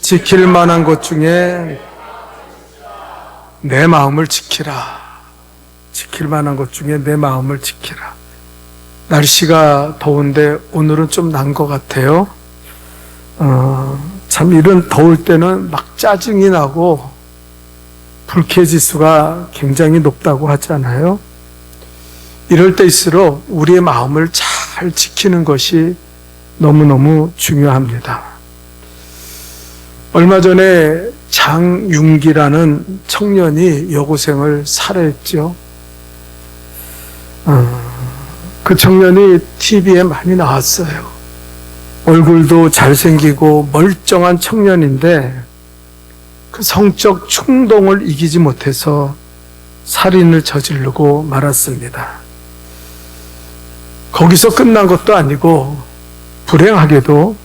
지킬 만한 것 중에 내 마음을 지키라. 지킬 만한 것 중에 내 마음을 지키라. 날씨가 더운데 오늘은 좀 난 것 같아요. 참 이런 더울 때는 막 짜증이 나고 불쾌지수가 굉장히 높다고 하잖아요. 이럴 때일수록 우리의 마음을 잘 지키는 것이 너무너무 중요합니다. 얼마 전에 장윤기라는 청년이 여고생을 살해했죠. 그 청년이 TV에 많이 나왔어요. 얼굴도 잘생기고 멀쩡한 청년인데 그 성적 충동을 이기지 못해서 살인을 저지르고 말았습니다. 거기서 끝난 것도 아니고 불행하게도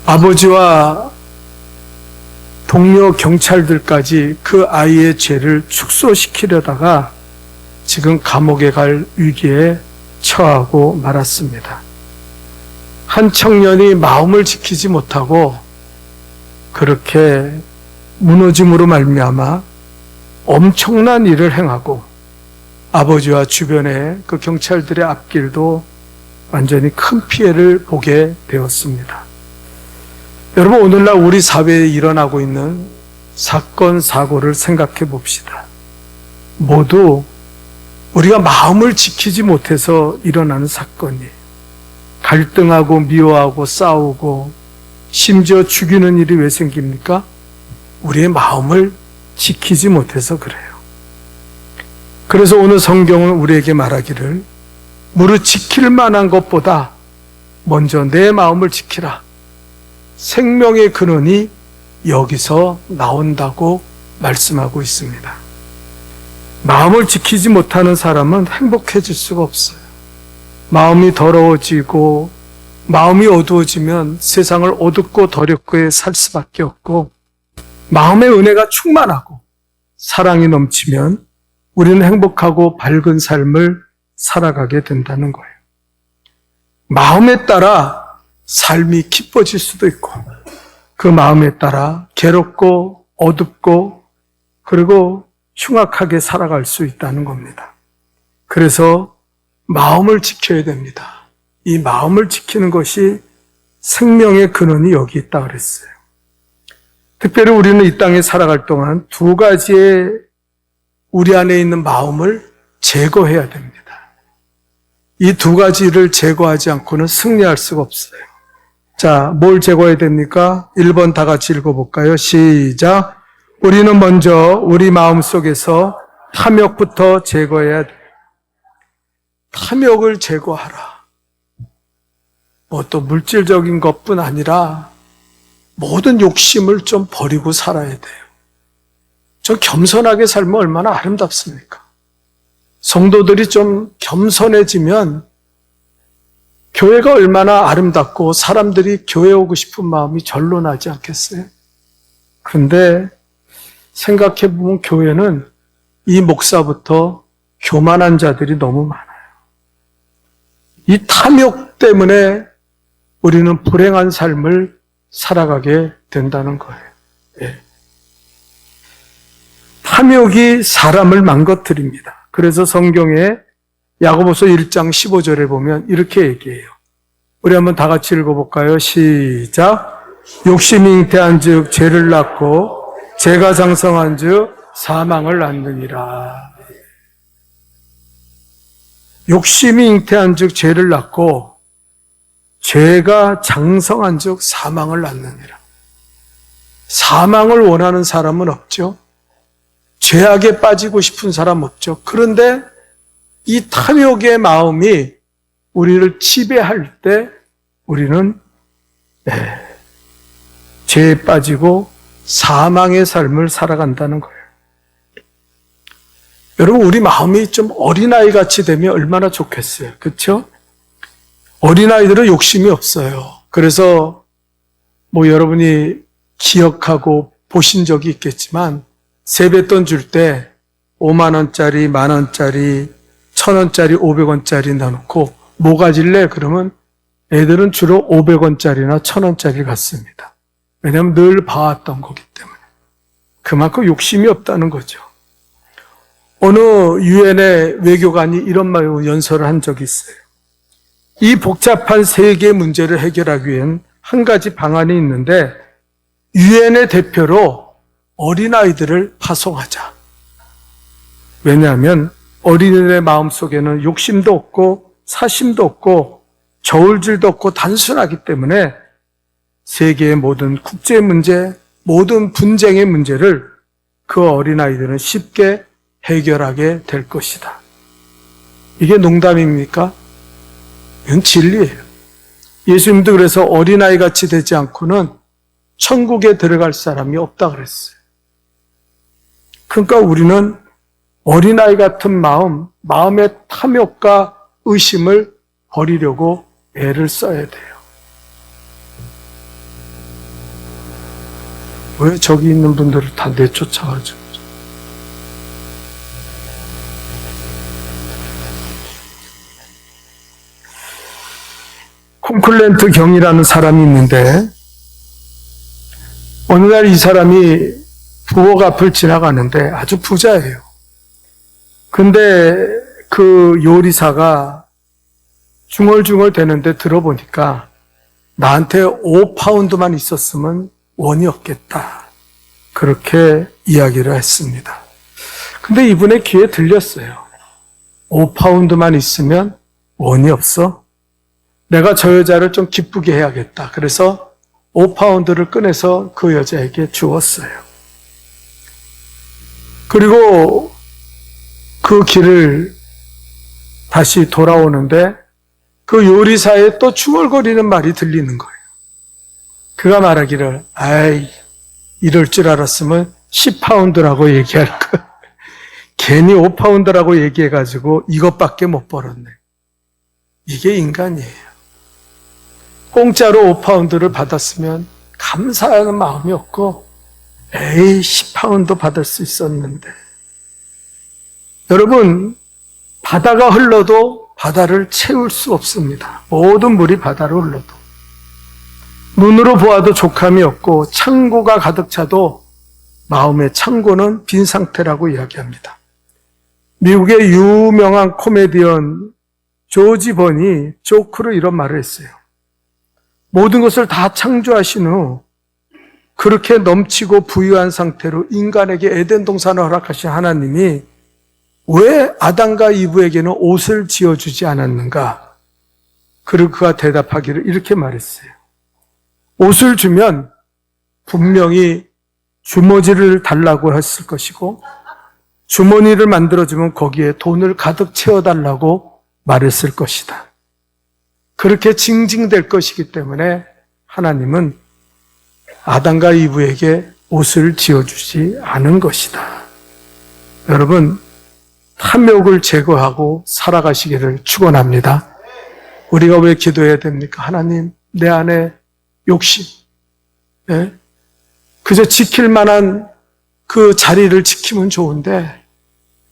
아버지와 동료 경찰들까지 그 아이의 죄를 축소시키려다가 지금 감옥에 갈 위기에 처하고 말았습니다. 한 청년이 마음을 지키지 못하고 그렇게 무너짐으로 말미암아 엄청난 일을 행하고 아버지와 주변의 그 경찰들의 앞길도 완전히 큰 피해를 보게 되었습니다. 여러분, 오늘날 우리 사회에 일어나고 있는 사건, 사고를 생각해 봅시다. 모두 우리가 마음을 지키지 못해서 일어나는 사건이에요. 갈등하고 미워하고 싸우고 심지어 죽이는 일이 왜 생깁니까? 우리의 마음을 지키지 못해서 그래요. 그래서 오늘 성경은 우리에게 말하기를 무릇 지킬 만한 것보다 먼저 내 마음을 지키라. 생명의 근원이 여기서 나온다고 말씀하고 있습니다. 마음을 지키지 못하는 사람은 행복해질 수가 없어요. 마음이 더러워지고 마음이 어두워지면 세상을 어둡고 더럽게 살 수밖에 없고, 마음의 은혜가 충만하고 사랑이 넘치면 우리는 행복하고 밝은 삶을 살아가게 된다는 거예요. 마음에 따라 삶이 기뻐질 수도 있고, 그 마음에 따라 괴롭고 어둡고 그리고 흉악하게 살아갈 수 있다는 겁니다. 그래서 마음을 지켜야 됩니다. 이 마음을 지키는 것이 생명의 근원이 여기 있다 그랬어요. 특별히 우리는 이 땅에 살아갈 동안 두 가지의 우리 안에 있는 마음을 제거해야 됩니다. 이 두 가지를 제거하지 않고는 승리할 수가 없어요. 자, 뭘 제거해야 됩니까? 1번 다 같이 읽어볼까요? 시작. 우리는 먼저 우리 마음속에서 탐욕부터 제거해야 돼요. 탐욕을 제거하라. 뭐 또 물질적인 것뿐 아니라 모든 욕심을 좀 버리고 살아야 돼요. 저 겸손하게 살면 얼마나 아름답습니까? 성도들이 좀 겸손해지면 교회가 얼마나 아름답고 사람들이 교회 오고 싶은 마음이 절로 나지 않겠어요? 그런데 생각해보면 교회는 이 목사부터 교만한 자들이 너무 많아요. 이 탐욕 때문에 우리는 불행한 삶을 살아가게 된다는 거예요. 예. 탐욕이 사람을 망가뜨립니다. 그래서 성경에 야고보서 1장 15절에 보면 이렇게 얘기해요. 우리 한번 다 같이 읽어볼까요? 시작. 욕심이 잉태한 즉 죄를 낳고 죄가 장성한 즉 사망을 낳느니라. 욕심이 잉태한 즉 죄를 낳고 죄가 장성한 즉 사망을 낳느니라. 사망을 원하는 사람은 없죠. 죄악에 빠지고 싶은 사람 없죠. 그런데 이 탐욕의 마음이 우리를 지배할 때 우리는 죄에 빠지고 사망의 삶을 살아간다는 거예요. 여러분, 우리 마음이 좀 어린아이 같이 되면 얼마나 좋겠어요. 그렇죠? 어린아이들은 욕심이 없어요. 그래서 뭐 여러분이 기억하고 보신 적이 있겠지만 세뱃돈 줄 때 5만 원짜리, 만 원짜리, 1,000원짜리, 500원짜리 놔놓고 뭐 가질래? 그러면 애들은 주로 500원짜리나 1,000원짜리 갖습니다. 왜냐하면 늘 봐왔던 거기 때문에. 그만큼 욕심이 없다는 거죠. 어느 유엔의 외교관이 이런 말로 연설을 한 적이 있어요. 이 복잡한 세계 문제를 해결하기 위한 한 가지 방안이 있는데 유엔의 대표로 어린아이들을 파송하자. 왜냐하면 어린이들의 마음속에는 욕심도 없고 사심도 없고 저울질도 없고 단순하기 때문에 세계의 모든 국제 문제, 모든 분쟁의 문제를 그 어린아이들은 쉽게 해결하게 될 것이다. 이게 농담입니까? 이건 진리예요. 예수님도 그래서 어린아이 같이 되지 않고는 천국에 들어갈 사람이 없다 그랬어요. 그러니까 우리는 어린아이 같은 마음의 탐욕과 의심을 버리려고 애를 써야 돼요. 왜 저기 있는 분들을 다 내쫓아가지고. 콩클렌트 경이라는 사람이 있는데 어느 날 이 사람이 부엌 앞을 지나가는데 아주 부자예요. 근데 그 요리사가 중얼중얼 대는데 들어보니까 나한테 5파운드만 있었으면 원이 없겠다. 그렇게 이야기를 했습니다. 근데 이분의 귀에 들렸어요. 5파운드만 있으면 원이 없어? 내가 저 여자를 좀 기쁘게 해야겠다. 그래서 5파운드를 꺼내서 그 여자에게 주었어요. 그리고 그 길을 다시 돌아오는데 그 요리사의 또 중얼거리는 말이 들리는 거예요. 그가 말하기를, 아이, 이럴 줄 알았으면 10파운드라고 얘기할 걸. 괜히 5파운드라고 얘기해가지고 이것밖에 못 벌었네. 이게 인간이에요. 공짜로 5파운드를 받았으면 감사하는 마음이 없고, 에이, 10파운드 받을 수 있었는데. 여러분, 바다가 흘러도 바다를 채울 수 없습니다. 모든 물이 바다로 흘러도. 눈으로 보아도 족함이 없고 창고가 가득 차도 마음의 창고는 빈 상태라고 이야기합니다. 미국의 유명한 코미디언 조지 번이 조크로 이런 말을 했어요. 모든 것을 다 창조하신 후 그렇게 넘치고 부유한 상태로 인간에게 에덴 동산을 허락하신 하나님이 왜 아담과 이브에게는 옷을 지어주지 않았는가? 그리고 그가 대답하기를 이렇게 말했어요. 옷을 주면 분명히 주머니를 달라고 했을 것이고 주머니를 만들어주면 거기에 돈을 가득 채워달라고 말했을 것이다. 그렇게 징징댈 것이기 때문에 하나님은 아담과 이브에게 옷을 지어주지 않은 것이다. 여러분, 탐욕을 제거하고 살아가시기를 축원합니다. 우리가 왜 기도해야 됩니까? 하나님, 내 안에 욕심, 그저 지킬 만한 그 자리를 지키면 좋은데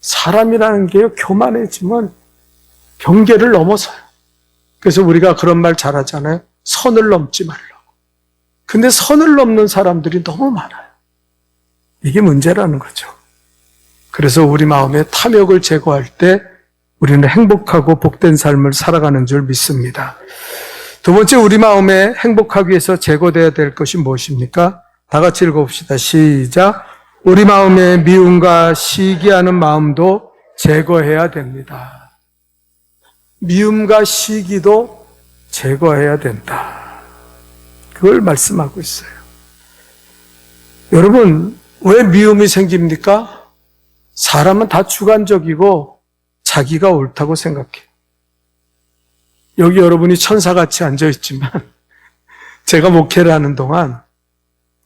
사람이라는 게 교만해지면 경계를 넘어서요. 그래서 우리가 그런 말 잘하잖아요. 선을 넘지 말라고. 근데 선을 넘는 사람들이 너무 많아요. 이게 문제라는 거죠. 그래서 우리 마음에 탐욕을 제거할 때 우리는 행복하고 복된 삶을 살아가는 줄 믿습니다. 두 번째, 우리 마음에 행복하기 위해서 제거되어야 될 것이 무엇입니까? 다 같이 읽어봅시다. 시작. 우리 마음에 미움과 시기하는 마음도 제거해야 됩니다. 미움과 시기도 제거해야 된다. 그걸 말씀하고 있어요. 여러분, 왜 미움이 생깁니까? 사람은 다 주관적이고 자기가 옳다고 생각해요. 여기 여러분이 천사같이 앉아있지만 제가 목회를 하는 동안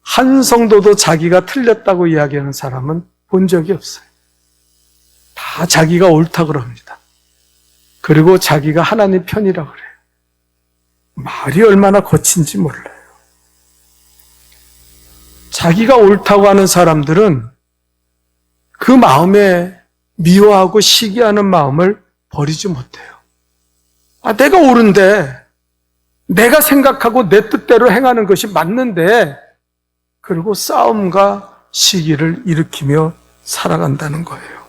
한 성도도 자기가 틀렸다고 이야기하는 사람은 본 적이 없어요. 다 자기가 옳다고 그럽니다. 그리고 자기가 하나님 편이라고 그래요. 말이 얼마나 거친지 몰라요. 자기가 옳다고 하는 사람들은 그 마음에 미워하고 시기하는 마음을 버리지 못해요. 내가 옳은데, 내가 생각하고 내 뜻대로 행하는 것이 맞는데 그리고 싸움과 시기를 일으키며 살아간다는 거예요.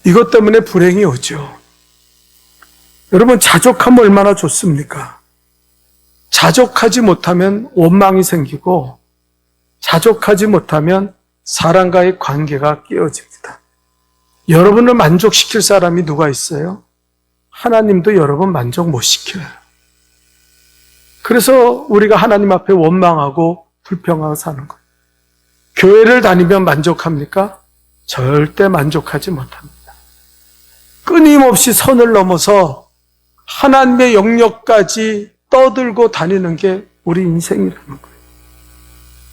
이것 때문에 불행이 오죠. 여러분, 자족하면 얼마나 좋습니까? 자족하지 못하면 원망이 생기고, 자족하지 못하면 사람과의 관계가 깨어집니다. 여러분을 만족시킬 사람이 누가 있어요? 하나님도 여러분 만족 못 시켜요. 그래서 우리가 하나님 앞에 원망하고 불평하고 사는 거예요. 교회를 다니면 만족합니까? 절대 만족하지 못합니다. 끊임없이 선을 넘어서 하나님의 영역까지 떠들고 다니는 게 우리 인생이라는 거예요.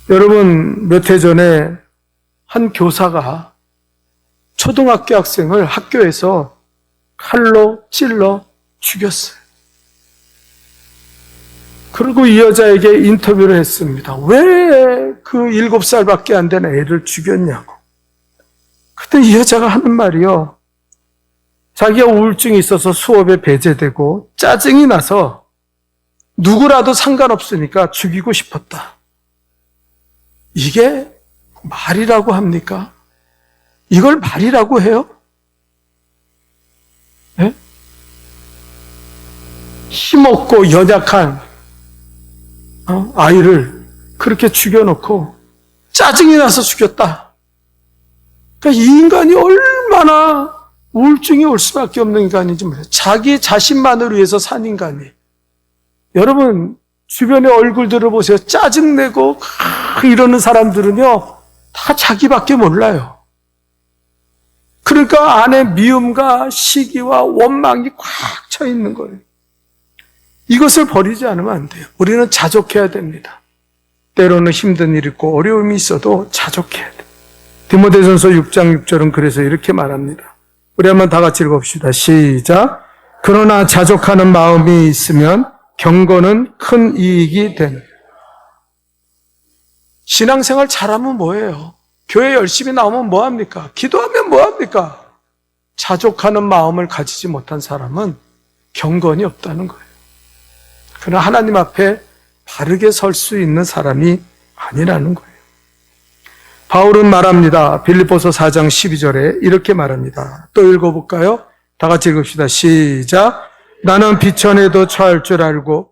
여러분, 몇 해 전에 한 교사가 초등학교 학생을 학교에서 칼로 찔러 죽였어요. 그리고 이 여자에게 인터뷰를 했습니다. 왜 그 7살밖에 안 된 애를 죽였냐고. 그때 이 여자가 하는 말이요. 자기가 우울증이 있어서 수업에 배제되고 짜증이 나서 누구라도 상관없으니까 죽이고 싶었다. 이게 말이라고 합니까? 이걸 말이라고 해요? 네? 힘없고 연약한 아이를 그렇게 죽여놓고 짜증이 나서 죽였다. 그러니까 이 인간이 얼마나 우울증이 올 수밖에 없는 인간인지 몰라요. 자기 자신만을 위해서 산 인간이. 여러분, 주변의 얼굴들을 보세요. 짜증내고 이러는 사람들은요, 다 자기밖에 몰라요. 그러니까 안에 미움과 시기와 원망이 꽉 차 있는 거예요. 이것을 버리지 않으면 안 돼요. 우리는 자족해야 됩니다. 때로는 힘든 일이 있고 어려움이 있어도 자족해야 돼요. 디모데전서 6장 6절은 그래서 이렇게 말합니다. 우리 한번 다 같이 읽읍시다. 시작. 그러나 자족하는 마음이 있으면 경건은 큰 이익이 됩니다. 신앙생활 잘하면 뭐예요? 교회 열심히 나오면 뭐합니까? 기도하면 뭐합니까? 자족하는 마음을 가지지 못한 사람은 경건이 없다는 거예요. 그러나 하나님 앞에 바르게 설 수 있는 사람이 아니라는 거예요. 바울은 말합니다. 빌립보서 4장 12절에 이렇게 말합니다. 또 읽어볼까요? 다 같이 읽읍시다. 시작. 나는 비천에도 처할 줄 알고.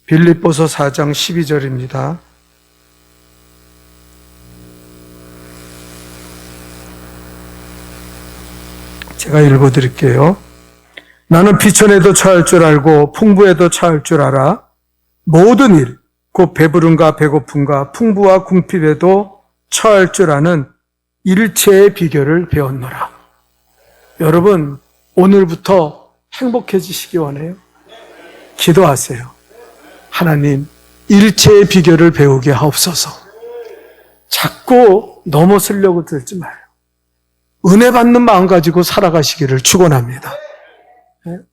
빌립보서 4장 12절입니다. 제가 읽어드릴게요. 나는 비천에도 처할 줄 알고 풍부에도 처할 줄 알아. 모든 일, 곧 배부름과 배고픔과 풍부와 궁핍에도 처할 줄 아는 일체의 비결을 배웠노라. 여러분, 오늘부터 행복해지시기 원해요? 기도하세요. 하나님, 일체의 비결을 배우게 하옵소서. 자꾸 넘어서려고 들지 마요. 은혜 받는 마음 가지고 살아가시기를 축원합니다.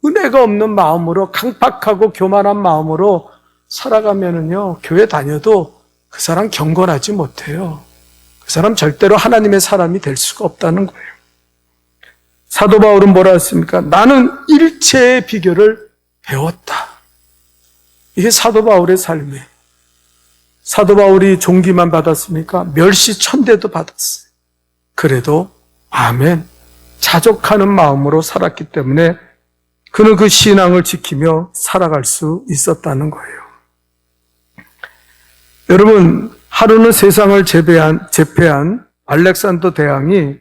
은혜가 없는 마음으로 강팍하고 교만한 마음으로 살아가면은요, 교회 다녀도 그 사람 경건하지 못해요. 그 사람 절대로 하나님의 사람이 될 수가 없다는 거예요. 사도 바울은 뭐라 했습니까? 나는 일체의 비결을 배웠다. 이게 사도 바울의 삶이에요. 사도 바울이 존귀만 받았습니까? 멸시천대도 받았어요. 그래도 아멘, 자족하는 마음으로 살았기 때문에 그는 그 신앙을 지키며 살아갈 수 있었다는 거예요. 여러분, 하루는 세상을 제패한 알렉산더 대왕이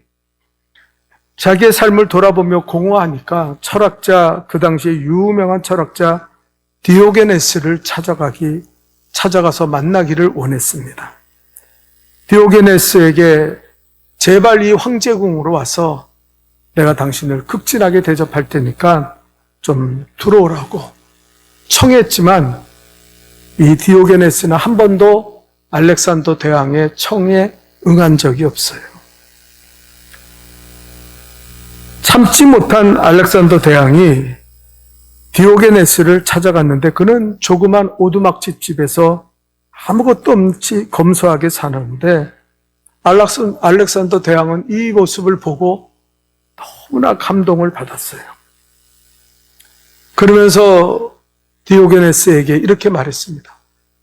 자기의 삶을 돌아보며 공허하니까 철학자, 그 당시에 유명한 철학자 디오게네스를 찾아가서 만나기를 원했습니다. 디오게네스에게 제발 이 황제궁으로 와서 내가 당신을 극진하게 대접할 테니까 좀 들어오라고 청했지만 이 디오게네스는 한 번도 알렉산더 대왕의 청에 응한 적이 없어요. 참지 못한 알렉산더 대왕이 디오게네스를 찾아갔는데 그는 조그만 오두막집 집에서 아무것도 없이 검소하게 사는데 알렉산더 대왕은 이 모습을 보고 너무나 감동을 받았어요. 그러면서 디오게네스에게 이렇게 말했습니다.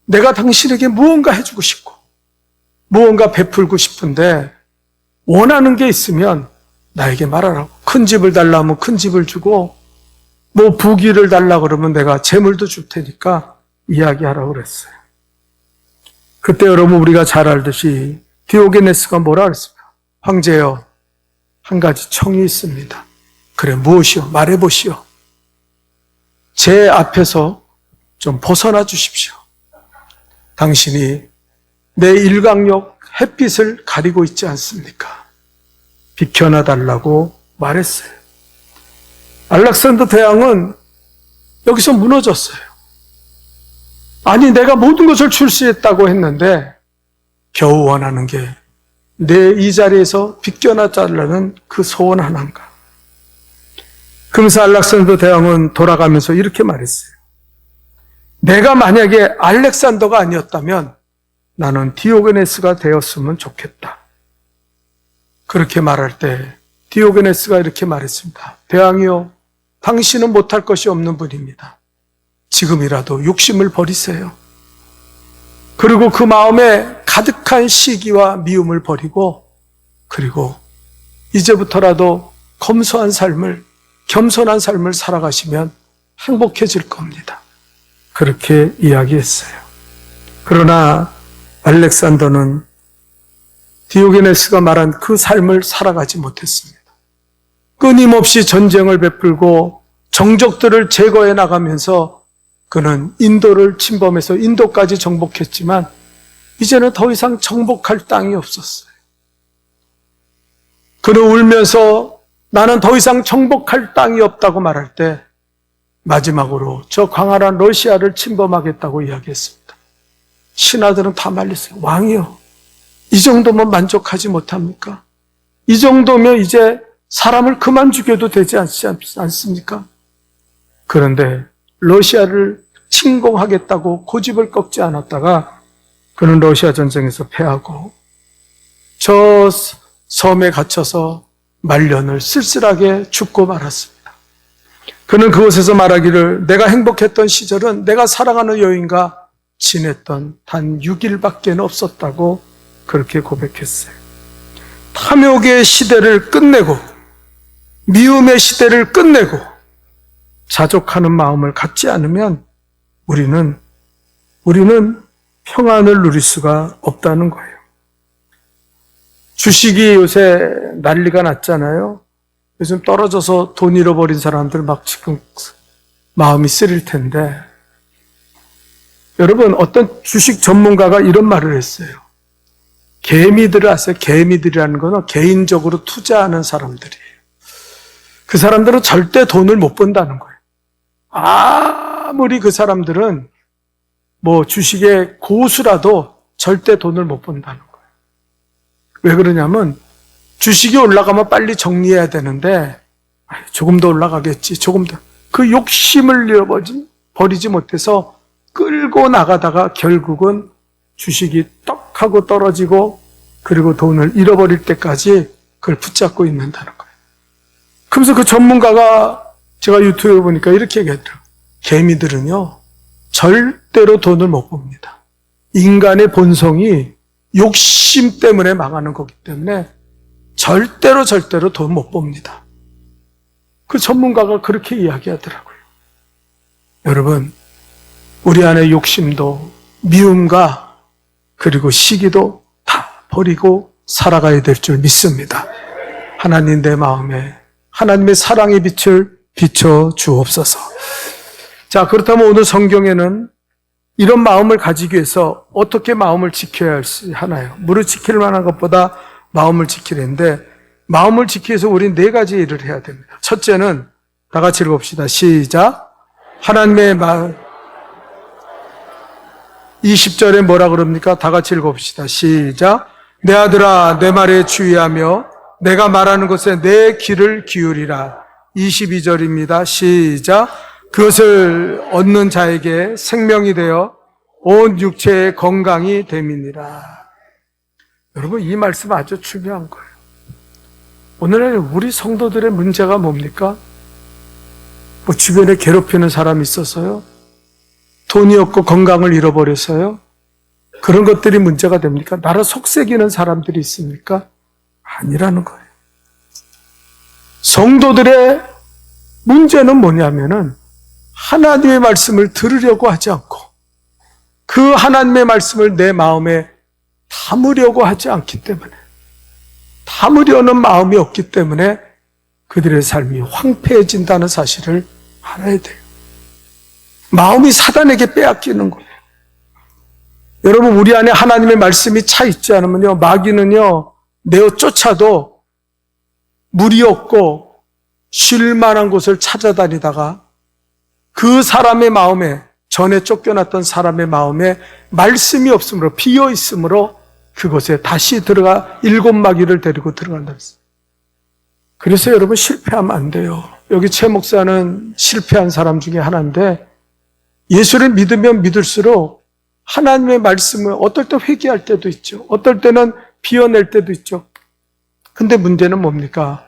내가 당신에게 무언가 해주고 싶고 무언가 베풀고 싶은데 원하는 게 있으면 나에게 말하라고. 큰 집을 달라 하면 큰 집을 주고 뭐 부귀를 달라 그러면 내가 재물도 줄 테니까 이야기하라고 그랬어요. 그때 여러분 우리가 잘 알듯이 디오게네스가 뭐라 그랬습니까? 황제여, 한 가지 청이 있습니다. 그래, 무엇이요? 말해보시오. 제 앞에서 좀 벗어나 주십시오. 당신이 내 일광욕 햇빛을 가리고 있지 않습니까? 비켜나 달라고 말했어요. 알렉산더 대왕은 여기서 무너졌어요. 아니, 내가 모든 것을 출시했다고 했는데 겨우 원하는 게 내 이 자리에서 비껴나 달라는 그 소원 하나인가. 그러면서 알렉산더 대왕은 돌아가면서 이렇게 말했어요. 내가 만약에 알렉산더가 아니었다면 나는 디오게네스가 되었으면 좋겠다. 그렇게 말할 때 디오게네스가 이렇게 말했습니다. 대왕이요, 당신은 못할 것이 없는 분입니다. 지금이라도 욕심을 버리세요. 그리고 그 마음에 가득한 시기와 미움을 버리고, 그리고 이제부터라도 겸손한 삶을 살아가시면 행복해질 겁니다. 그렇게 이야기했어요. 그러나 알렉산더는 디오게네스가 말한 그 삶을 살아가지 못했습니다. 끊임없이 전쟁을 베풀고 정적들을 제거해 나가면서 그는 인도를 침범해서 인도까지 정복했지만 이제는 더 이상 정복할 땅이 없었어요. 그는 울면서 나는 더 이상 정복할 땅이 없다고 말할 때 마지막으로 저 광활한 러시아를 침범하겠다고 이야기했습니다. 신하들은 다 말렸어요. 왕이요, 이 정도면 만족하지 못합니까? 이 정도면 이제 사람을 그만 죽여도 되지 않습니까? 그런데 러시아를 침공하겠다고 고집을 꺾지 않았다가 그는 러시아 전쟁에서 패하고 저 섬에 갇혀서 말년을 쓸쓸하게 죽고 말았습니다. 그는 그곳에서 말하기를 내가 행복했던 시절은 내가 사랑하는 여인과 지냈던 단 6일밖에 없었다고 그렇게 고백했어요. 탐욕의 시대를 끝내고 미움의 시대를 끝내고 자족하는 마음을 갖지 않으면 우리는 평안을 누릴 수가 없다는 거예요. 주식이 요새 난리가 났잖아요. 요즘 떨어져서 돈 잃어버린 사람들 막 지금 마음이 쓰릴 텐데, 여러분, 어떤 주식 전문가가 이런 말을 했어요. 개미들을 아세요? 개미들이라는 거는 개인적으로 투자하는 사람들이에요. 그 사람들은 절대 돈을 못 번다는 거예요. 아무리 그 사람들은 뭐 주식의 고수라도 절대 돈을 못 번다는 거예요. 왜 그러냐면 주식이 올라가면 빨리 정리해야 되는데 조금 더 올라가겠지, 조금 더. 그 욕심을 버리지 못해서 끌고 나가다가 결국은 주식이 떡 하고 떨어지고 그리고 돈을 잃어버릴 때까지 그걸 붙잡고 있는다는 거예요. 그러면서 그 전문가가 제가 유튜브에 보니까 이렇게 얘기하더라고요. 개미들은요, 절대로 돈을 못 봅니다. 인간의 본성이 욕심 때문에 망하는 거기 때문에 절대로 돈 못 봅니다. 그 전문가가 그렇게 이야기하더라고요. 여러분, 우리 안에 욕심도 미움과 그리고 시기도 다 버리고 살아가야 될 줄 믿습니다. 하나님, 내 마음에 하나님의 사랑의 빛을 비춰 주옵소서. 자, 그렇다면 오늘 성경에는 이런 마음을 가지기 위해서 어떻게 마음을 지켜야 하나요? 무릇 지킬 만한 것보다 마음을 지키는데, 마음을 지키기 위해서 우리는 4가지 일을 해야 됩니다. 첫째는 다 같이 읽어봅시다. 시작. 하나님의 말. 20절에 뭐라 그럽니까? 다 같이 읽어봅시다. 시작. 내 아들아, 내 말에 주의하며 내가 말하는 것에 내 귀를 기울이라. 22절입니다. 시작. 그것을 얻는 자에게 생명이 되어 온 육체의 건강이 됨이니라. 여러분, 이 말씀 아주 중요한 거예요. 오늘날 우리 성도들의 문제가 뭡니까? 뭐 주변에 괴롭히는 사람이 있어서요? 돈이 없고 건강을 잃어버려서요? 그런 것들이 문제가 됩니까? 나를 속삭이는 사람들이 있습니까? 아니라는 거예요. 성도들의 문제는 뭐냐면은 하나님의 말씀을 들으려고 하지 않고 그 하나님의 말씀을 내 마음에 담으려고 하지 않기 때문에, 담으려는 마음이 없기 때문에 그들의 삶이 황폐해진다는 사실을 알아야 돼요. 마음이 사단에게 빼앗기는 거예요. 여러분, 우리 안에 하나님의 말씀이 차 있지 않으면요, 마귀는요, 내어 쫓아도 물이 없고 쉴 만한 곳을 찾아다니다가 그 사람의 마음에, 전에 쫓겨났던 사람의 마음에 말씀이 없으므로, 비어 있으므로 그곳에 다시 들어가 7 마귀를 데리고 들어간다 그랬어요. 그래서 여러분, 실패하면 안 돼요. 여기 최 목사는 실패한 사람 중에 하나인데, 예수를 믿으면 믿을수록 하나님의 말씀을 어떨 때 회개할 때도 있죠. 어떨 때는 비워낼 때도 있죠. 근데 문제는 뭡니까?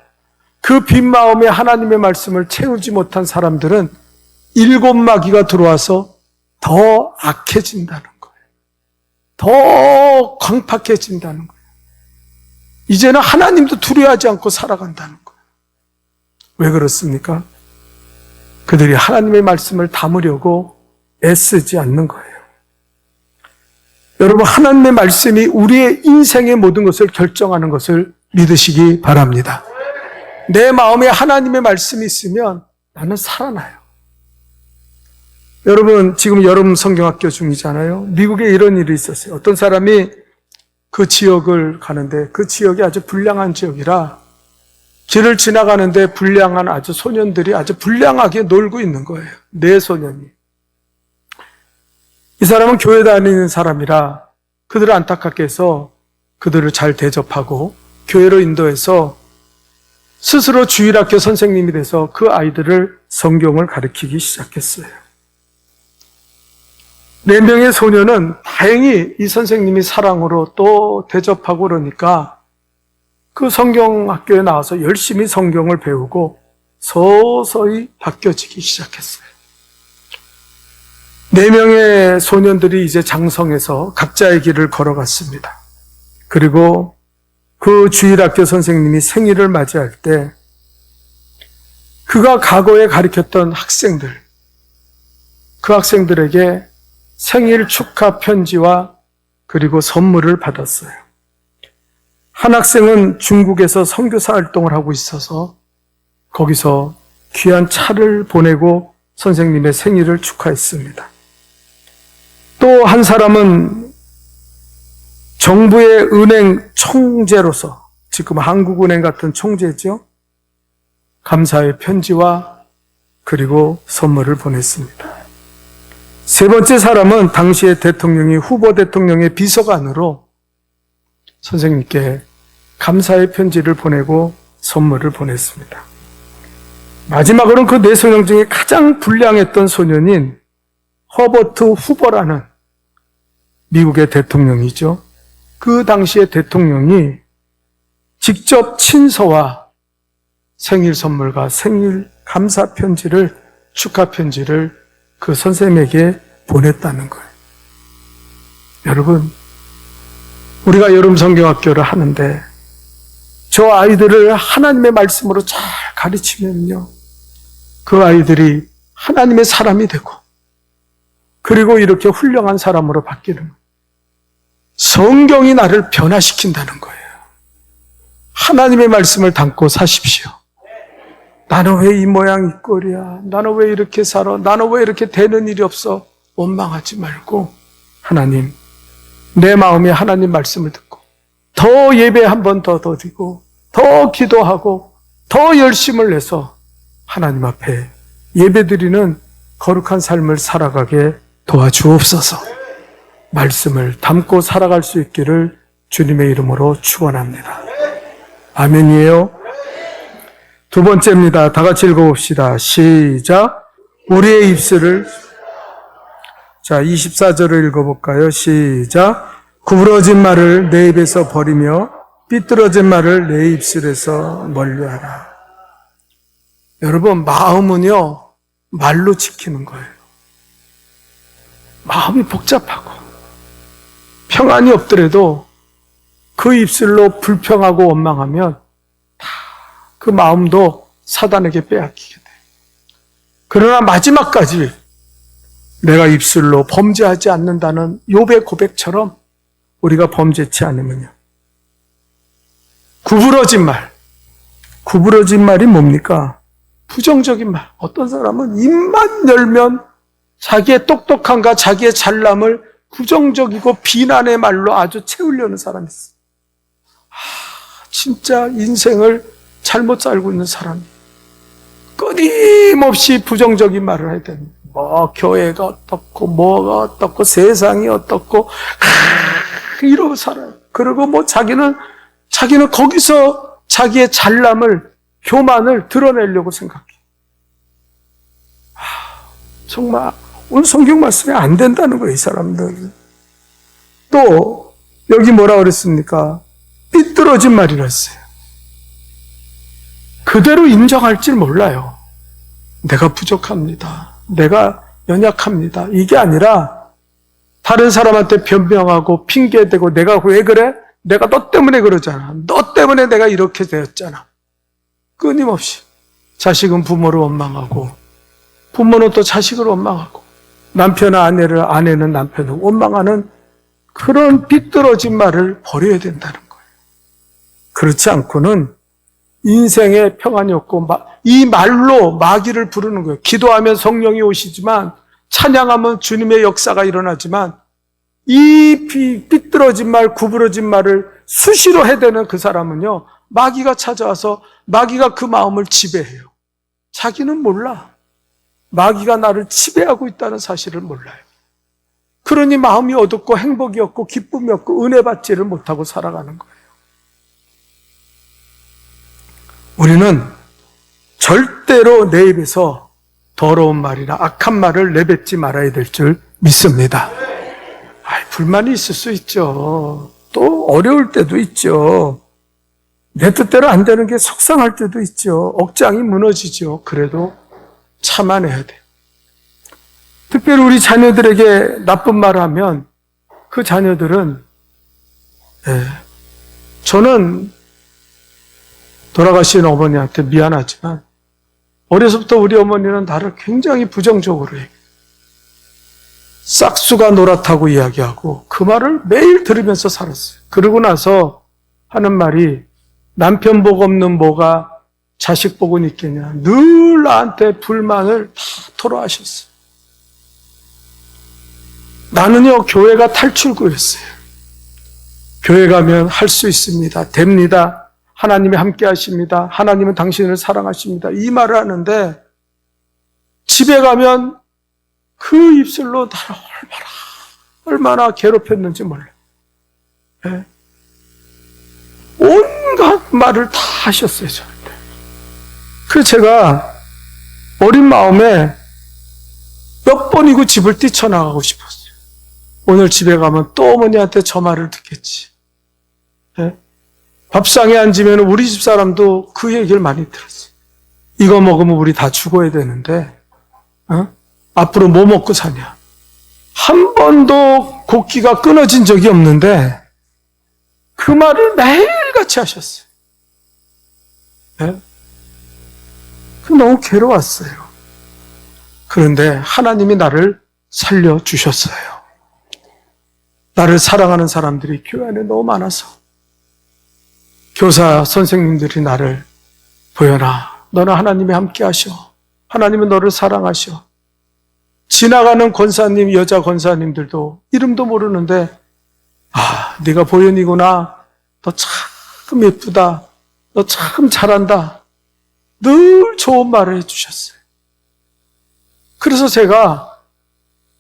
그 빈 마음에 하나님의 말씀을 채우지 못한 사람들은 7 마귀가 들어와서 더 악해진다는 거예요. 더 광팍해진다는 거예요. 이제는 하나님도 두려워하지 않고 살아간다는 거예요. 왜 그렇습니까? 그들이 하나님의 말씀을 담으려고 애쓰지 않는 거예요. 여러분, 하나님의 말씀이 우리의 인생의 모든 것을 결정하는 것을 믿으시기 바랍니다. 내 마음에 하나님의 말씀이 있으면 나는 살아나요. 여러분, 지금 여름 성경학교 중이잖아요. 미국에 이런 일이 있었어요. 어떤 사람이 그 지역을 가는데 그 지역이 아주 불량한 지역이라 길을 지나가는데 불량한 아주 소년들이 아주 불량하게 놀고 있는 거예요. 네 소년이. 이 사람은 교회 다니는 사람이라 그들을 안타깝게 해서 그들을 잘 대접하고 교회로 인도해서 스스로 주일학교 선생님이 돼서 그 아이들을 성경을 가르치기 시작했어요. 4명의 소년은 다행히 이 선생님이 사랑으로 또 대접하고 그러니까 그 성경학교에 나와서 열심히 성경을 배우고 서서히 바뀌어지기 시작했어요. 4명의 소년들이 이제 장성해서 각자의 길을 걸어갔습니다. 그리고 그 주일학교 선생님이 생일을 맞이할 때 그가 과거에 가르쳤던 학생들, 그 학생들에게 생일 축하 편지와 그리고 선물을 받았어요. 한 학생은 중국에서 선교사 활동을 하고 있어서 거기서 귀한 차를 보내고 선생님의 생일을 축하했습니다. 또 한 사람은 정부의 은행 총재로서, 지금 한국은행 같은 총재죠, 감사의 편지와 그리고 선물을 보냈습니다. 3번째 사람은 당시의 대통령이 후보 대통령의 비서관으로 선생님께 감사의 편지를 보내고 선물을 보냈습니다. 마지막으로는 그 4소년 중에 가장 불량했던 소년인 허버트 후보라는 미국의 대통령이죠. 그 당시의 대통령이 직접 친서와 생일 선물과 생일 감사 편지를, 축하 편지를 그 선생님에게 보냈다는 거예요. 여러분, 우리가 여름 성경학교를 하는데 저 아이들을 하나님의 말씀으로 잘 가르치면요, 그 아이들이 하나님의 사람이 되고 그리고 이렇게 훌륭한 사람으로 바뀌는 거예요. 성경이 나를 변화시킨다는 거예요. 하나님의 말씀을 담고 사십시오. 나는 왜 이 모양 이 꼴이야? 나는 왜 이렇게 살아? 나는 왜 이렇게 되는 일이 없어? 원망하지 말고 하나님, 내 마음에 하나님 말씀을 듣고 더 예배 한 번 더 드리고 더 기도하고 더 열심을 내서 하나님 앞에 예배드리는 거룩한 삶을 살아가게 도와주옵소서. 말씀을 담고 살아갈 수 있기를 주님의 이름으로 축원합니다. 아멘이에요. 2번째입니다. 다 같이 읽어봅시다. 시작. 우리의 입술을, 자, 24절을 읽어볼까요? 시작. 구부러진 말을 내 입에서 버리며 삐뚤어진 말을 내 입술에서 멀리하라. 여러분, 마음은요, 말로 지키는 거예요. 마음이 복잡하고 평안이 없더라도 그 입술로 불평하고 원망하면 다 그 마음도 사단에게 빼앗기게 돼. 그러나 마지막까지 내가 입술로 범죄하지 않는다는 욥의 고백처럼 우리가 범죄치 않으면요. 구부러진 말이 뭡니까? 부정적인 말. 어떤 사람은 입만 열면 자기의 똑똑함과 자기의 잘남을 부정적이고 비난의 말로 아주 채우려는 사람이 있어요. 진짜 인생을 잘못 살고 있는 사람이 끊임없이 부정적인 말을 해야 됩니다. 뭐 교회가 어떻고 뭐가 어떻고 세상이 어떻고 이러고 살아요. 그리고 뭐 자기는 거기서 자기의 잘남을 교만을 드러내려고 생각해. 정말 오늘 성경 말씀이 안 된다는 거예요, 이 사람들. 또 여기 뭐라 그랬습니까? 삐뚤어진 말이라 했어요. 그대로 인정할 줄 몰라요. 내가 부족합니다. 내가 연약합니다. 이게 아니라 다른 사람한테 변명하고 핑계대고 내가 왜 그래? 내가 너 때문에 그러잖아. 너 때문에 내가 이렇게 되었잖아. 끊임없이 자식은 부모를 원망하고 부모는 또 자식을 원망하고 남편은 아내를, 아내는 남편을 원망하는 그런 삐뚤어진 말을 버려야 된다는 거예요. 그렇지 않고는 인생에 평안이 없고 이 말로 마귀를 부르는 거예요. 기도하면 성령이 오시지만 찬양하면 주님의 역사가 일어나지만 이 삐뚤어진 말, 구부러진 말을 수시로 해대는 그 사람은요, 마귀가 찾아와서 마귀가 그 마음을 지배해요. 자기는 몰라. 마귀가 나를 지배하고 있다는 사실을 몰라요. 그러니 마음이 어둡고 행복이 없고 기쁨이 없고 은혜 받지를 못하고 살아가는 거예요. 우리는 절대로 내 입에서 더러운 말이나 악한 말을 내뱉지 말아야 될 줄 믿습니다. 불만이 있을 수 있죠. 또 어려울 때도 있죠. 내 뜻대로 안 되는 게 속상할 때도 있죠. 억장이 무너지죠. 그래도 참아내야 돼요. 특별히 우리 자녀들에게 나쁜 말을 하면 그 자녀들은 저는 돌아가신 어머니한테 미안하지만 어려서부터 우리 어머니는 나를 굉장히 부정적으로 해요. 싹수가 노랗다고 이야기하고 그 말을 매일 들으면서 살았어요. 그러고 나서 하는 말이 남편 복 없는 뭐가 자식 복은 있겠냐. 늘 나한테 불만을 다 토로하셨어요. 나는요, 교회가 탈출구였어요. 교회 가면 할 수 있습니다. 됩니다. 하나님이 함께 하십니다. 하나님은 당신을 사랑하십니다. 이 말을 하는데 집에 가면 그 입술로 나를 얼마나 괴롭혔는지 몰라요. 네. 온갖 말을 다 하셨어요, 저한테. 그래서 제가 어린 마음에 몇 번이고 집을 뛰쳐나가고 싶었어요. 오늘 집에 가면 또 어머니한테 저 말을 듣겠지. 네? 밥상에 앉으면 우리 집 사람도 그 얘기를 많이 들었어요. 이거 먹으면 우리 다 죽어야 되는데 앞으로 뭐 먹고 사냐. 한 번도 곡기가 끊어진 적이 없는데 그 말을 매일같이 하셨어요. 네? 너무 괴로웠어요. 그런데 하나님이 나를 살려주셨어요. 나를 사랑하는 사람들이 교회 안에 너무 많아서 교사 선생님들이 나를 보여라. 너는 하나님이 함께 하셔. 하나님은 너를 사랑하셔. 지나가는 권사님, 여자 권사님들도 이름도 모르는데 네가 보현이구나. 너 참 예쁘다. 너 참 잘한다. 늘 좋은 말을 해주셨어요. 그래서 제가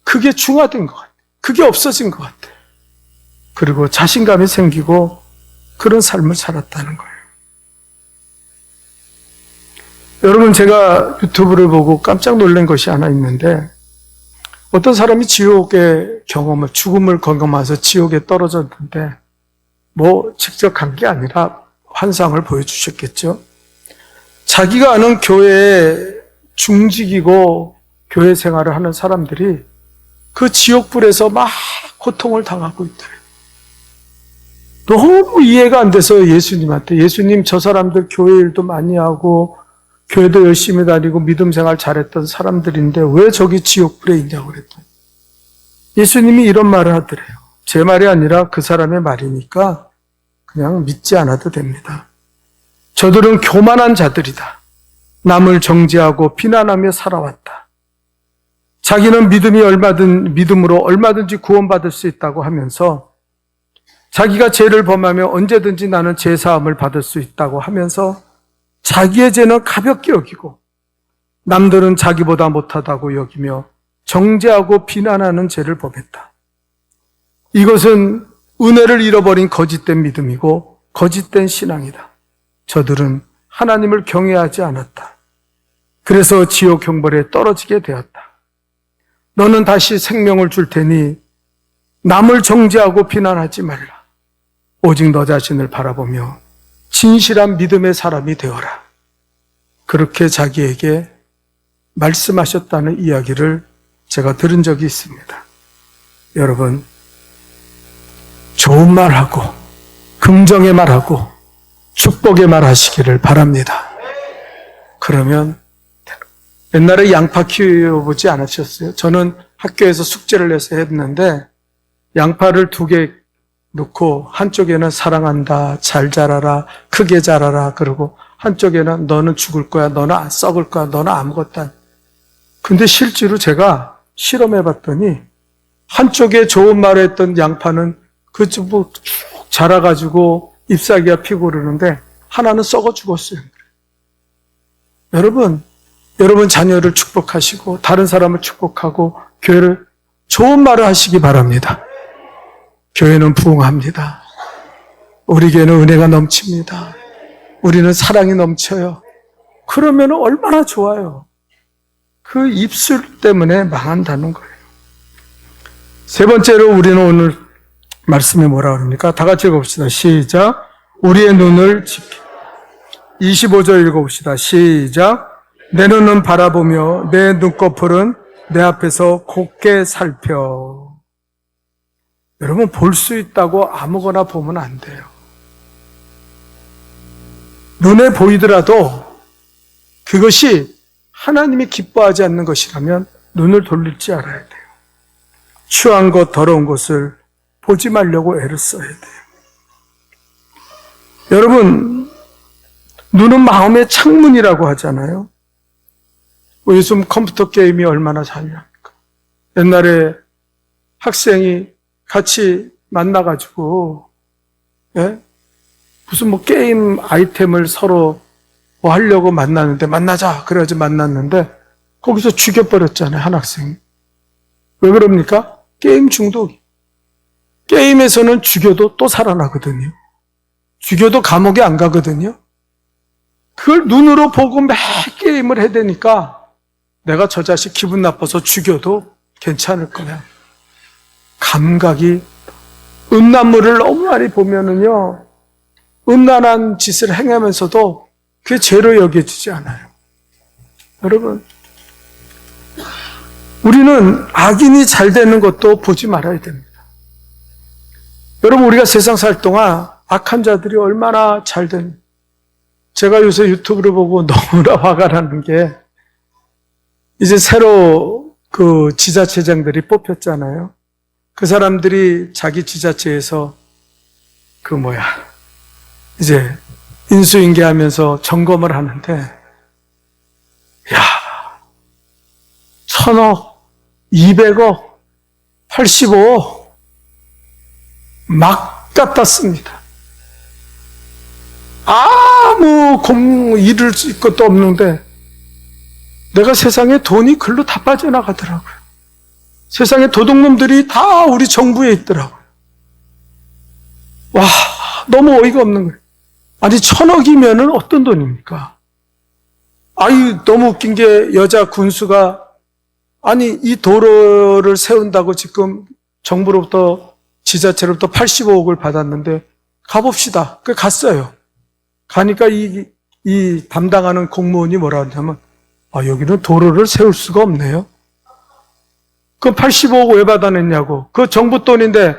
그게 중화된 것 같아요. 그게 없어진 것 같아요. 그리고 자신감이 생기고 그런 삶을 살았다는 거예요. 여러분, 제가 유튜브를 보고 깜짝 놀란 것이 하나 있는데 어떤 사람이 지옥의 경험을, 죽음을 경험해서 지옥에 떨어졌는데 뭐 직접 간 게 아니라 환상을 보여주셨겠죠. 자기가 아는 교회에 중직이고 교회 생활을 하는 사람들이 그 지옥불에서 막 고통을 당하고 있더래요. 너무 이해가 안 돼서 예수님한테, 예수님 저 사람들 교회 일도 많이 하고 교회도 열심히 다니고 믿음 생활 잘했던 사람들인데 왜 저기 지옥불에 있냐고 그랬더니 예수님이 이런 말을 하더래요. 제 말이 아니라 그 사람의 말이니까 그냥 믿지 않아도 됩니다. 저들은 교만한 자들이다. 남을 정죄하고 비난하며 살아왔다. 자기는 믿음으로 얼마든지 구원받을 수 있다고 하면서 자기가 죄를 범하며 언제든지 나는 죄 사함을 받을 수 있다고 하면서 자기의 죄는 가볍게 여기고 남들은 자기보다 못하다고 여기며 정죄하고 비난하는 죄를 범했다. 이것은 은혜를 잃어버린 거짓된 믿음이고 거짓된 신앙이다. 저들은 하나님을 경외하지 않았다. 그래서 지옥 형벌에 떨어지게 되었다. 너는 다시 생명을 줄 테니 남을 정죄하고 비난하지 말라. 오직 너 자신을 바라보며 진실한 믿음의 사람이 되어라. 그렇게 자기에게 말씀하셨다는 이야기를 제가 들은 적이 있습니다. 여러분, 좋은 말하고 긍정의 말하고 축복의 말 하시기를 바랍니다. 그러면 옛날에 양파 키워보지 않으셨어요? 저는 학교에서 숙제를 내서 했는데 양파를 2개 넣고 한쪽에는 사랑한다, 잘 자라라, 크게 자라라 그러고 한쪽에는 너는 죽을 거야, 너는 썩을 거야, 너는 아무것도 안. 근데 실제로 제가 실험해 봤더니 한쪽에 좋은 말을 했던 양파는 그쭉 자라가지고 잎사귀가 피고 그러는데 하나는 썩어 죽었어요. 여러분 자녀를 축복하시고 다른 사람을 축복하고 교회를 좋은 말을 하시기 바랍니다. 교회는 부흥합니다. 우리 교회는 은혜가 넘칩니다. 우리는 사랑이 넘쳐요. 그러면 얼마나 좋아요. 그 입술 때문에 망한다는 거예요. 세 번째로 우리는 오늘 말씀이 뭐라 그럽니까? 다 같이 읽어봅시다. 시작. 우리의 눈을 지켜. 25절 읽어봅시다. 시작. 내 눈은 바라보며 내 눈꺼풀은 내 앞에서 곱게 살펴. 여러분, 볼 수 있다고 아무거나 보면 안 돼요. 눈에 보이더라도 그것이 하나님이 기뻐하지 않는 것이라면 눈을 돌릴 줄 알아야 돼요. 추한 것, 더러운 것을 보지 말려고 애를 써야 돼요. 여러분, 눈은 마음의 창문이라고 하잖아요. 요즘 컴퓨터 게임이 얼마나 잘합니까? 옛날에 학생이 같이 만나가지고, 예? 무슨 뭐 게임 아이템을 서로 뭐 하려고 만났는데, 만나자! 그래가지고 만났는데, 거기서 죽여버렸잖아요, 한 학생이. 왜 그럽니까? 게임 중독이. 게임에서는 죽여도 또 살아나거든요. 죽여도 감옥에 안 가거든요. 그걸 눈으로 보고 매 게임을 해대니까 내가 저 자식 기분 나빠서 죽여도 괜찮을 거야. 감각이, 음란물을 너무 많이 보면은요, 음란한 짓을 행하면서도 그게 죄로 여겨지지 않아요. 여러분, 우리는 악인이 잘 되는 것도 보지 말아야 됩니다. 여러분, 우리가 세상 살 동안 악한 자들이 얼마나 잘 된, 제가 요새 유튜브를 보고 너무나 화가 나는 게, 이제 새로 그 지자체장들이 뽑혔잖아요. 그 사람들이 자기 지자체에서 이제 인수인계하면서 점검을 하는데, 야, 1000억, 200억, 85억, 막 갖다 씁니다. 아무 일을 것도 없는데, 내가 세상에 돈이 글로 다 빠져나가더라고요. 세상에 도둑놈들이 다 우리 정부에 있더라고요. 와, 너무 어이가 없는 거예요. 아니, 1000억이면은 어떤 돈입니까? 아유, 너무 웃긴 게 여자 군수가, 아니, 이 도로를 세운다고 지금 정부로부터, 지자체로부터 85억을 받았는데, 가봅시다. 그 갔어요. 가니까 이 담당하는 공무원이 뭐라 하냐면, 여기는 도로를 세울 수가 없네요. 그 85억 왜 받아냈냐고. 그 정부 돈인데,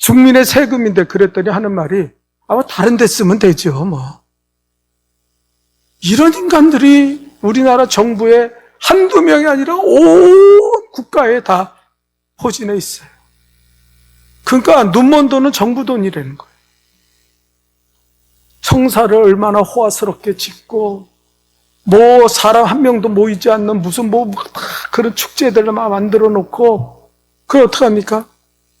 국민의 세금인데, 그랬더니 하는 말이, 아마 다른 데 쓰면 되죠, 뭐. 이런 인간들이 우리나라 정부에 한두 명이 아니라 온 국가에 다 포진해 있어요. 그러니까 눈먼 돈은 정부 돈이라는 거예요. 청사를 얼마나 호화스럽게 짓고, 뭐 사람 한 명도 모이지 않는 무슨 그런 축제들을 막 만들어 놓고, 그걸 어떡합니까?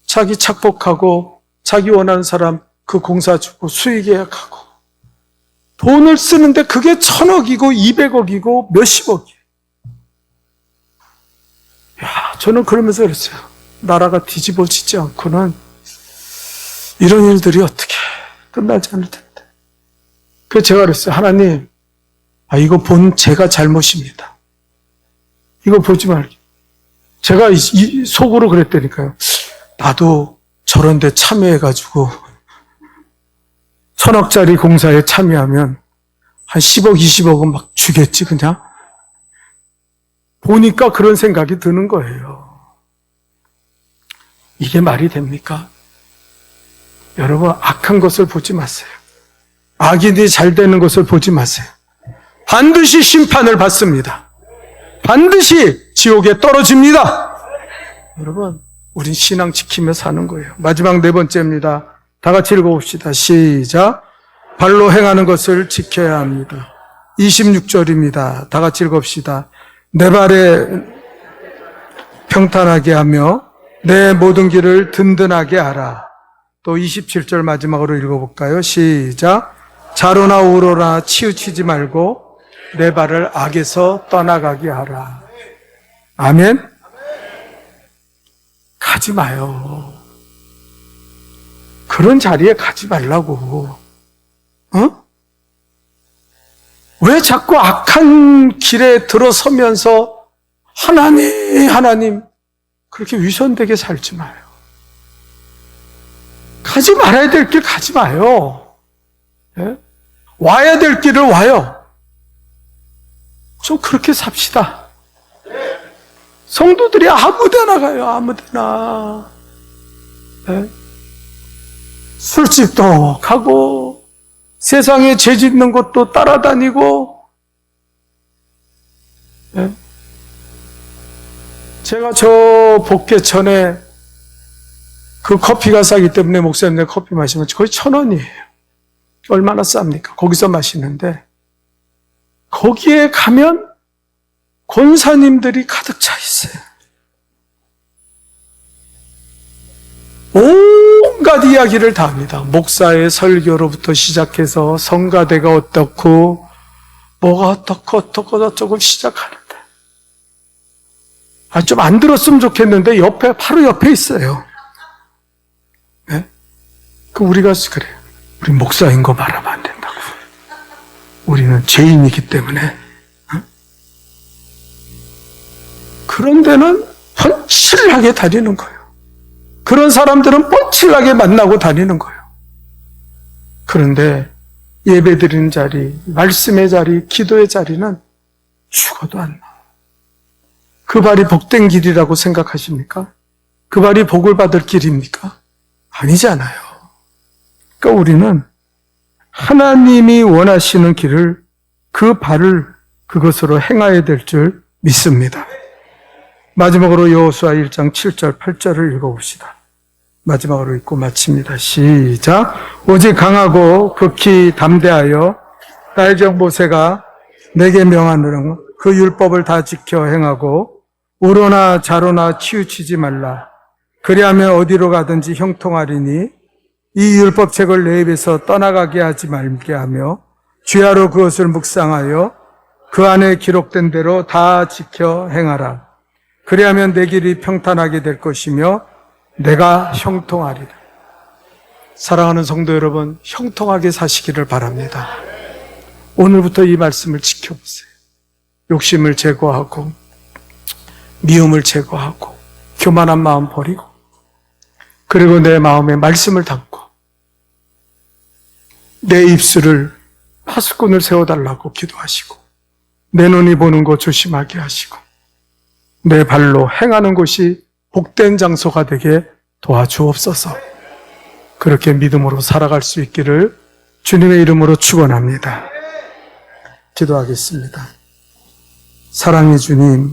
자기 착복하고 자기 원하는 사람 그 공사 주고 수익 계약하고 돈을 쓰는데 그게 1,000억이고 200억이고 몇십억이에요. 저는 그러면서 그랬어요. 나라가 뒤집어지지 않고는 이런 일들이 어떻게 끝나지 않을 텐데. 그래서 제가 그랬어요. 하나님, 이거 본 제가 잘못입니다. 이거 보지 말게. 제가 속으로 그랬다니까요. 나도 저런 데 참여해가지고 1,000억짜리 공사에 참여하면 한 10억, 20억은 막 주겠지, 그냥. 보니까 그런 생각이 드는 거예요. 이게 말이 됩니까? 여러분, 악한 것을 보지 마세요. 악인이 잘 되는 것을 보지 마세요. 반드시 심판을 받습니다. 반드시 지옥에 떨어집니다. 여러분, 우린 신앙 지키며 사는 거예요. 마지막 4번째입니다. 다 같이 읽어봅시다. 시작. 발로 행하는 것을 지켜야 합니다. 26절입니다. 다 같이 읽읍시다. 내 발에 평탄하게 하며 내 모든 길을 든든하게 하라. 또 27절 마지막으로 읽어볼까요? 시작. 좌로나 우로나 치우치지 말고 내 발을 악에서 떠나가게 하라. 아멘. 가지 마요. 그런 자리에 가지 말라고. 왜 자꾸 악한 길에 들어서면서 하나님 그렇게 위선되게 살지 마요. 가지 말아야 될 길 가지 마요. 예? 와야 될 길을 와요. 좀 그렇게 삽시다. 성도들이 아무데나 가요. 아무데나. 예? 술집도 가고 세상에 죄 짓는 것도 따라다니고. 예? 제가 저 복개천에 그 커피가 싸기 때문에 목사님들 커피 마시면 거의 1,000원이에요. 얼마나 쌉니까? 거기서 마시는데 거기에 가면 권사님들이 가득 차 있어요. 온갖 이야기를 다 합니다. 목사의 설교로부터 시작해서 성가대가 어떻고 뭐가 어떻고 시작하는데 좀 안 들었으면 좋겠는데 바로 옆에 있어요. 네? 우리가 그래요. 우리 목사인 거 말하면 안 된다고. 우리는 죄인이기 때문에. 그런 데는 펀칠하게 다니는 거예요. 그런 사람들은 뻔칠하게 만나고 다니는 거예요. 그런데 예배 드리는 자리, 말씀의 자리, 기도의 자리는 죽어도 안 나와요. 그 발이 복된 길이라고 생각하십니까? 그 발이 복을 받을 길입니까? 아니잖아요. 그러니까 우리는 하나님이 원하시는 길을 그 발을 그것으로 행해야 될 줄 믿습니다. 마지막으로 여호수아 1장 7절 8절을 읽어봅시다. 마지막으로 읽고 마칩니다. 시작. 오직 강하고 극히 담대하여 나의 종 모세가 내게 명하노라 그 율법을 다 지켜 행하고 우로나 좌로나 치우치지 말라. 그리하면 어디로 가든지 형통하리니 이 율법책을 내 입에서 떠나가게 하지 말게 하며 주야로 그것을 묵상하여 그 안에 기록된 대로 다 지켜 행하라. 그리하면 내 길이 평탄하게 될 것이며 내가 형통하리라. 사랑하는 성도 여러분, 형통하게 사시기를 바랍니다. 오늘부터 이 말씀을 지켜보세요. 욕심을 제거하고 미움을 제거하고 교만한 마음 버리고 그리고 내 마음에 말씀을 담고 내 입술을 파수꾼을 세워달라고 기도하시고 내 눈이 보는 거 조심하게 하시고 내 발로 행하는 곳이 복된 장소가 되게 도와주옵소서. 그렇게 믿음으로 살아갈 수 있기를 주님의 이름으로 축원합니다. 기도하겠습니다. 사랑의 주님,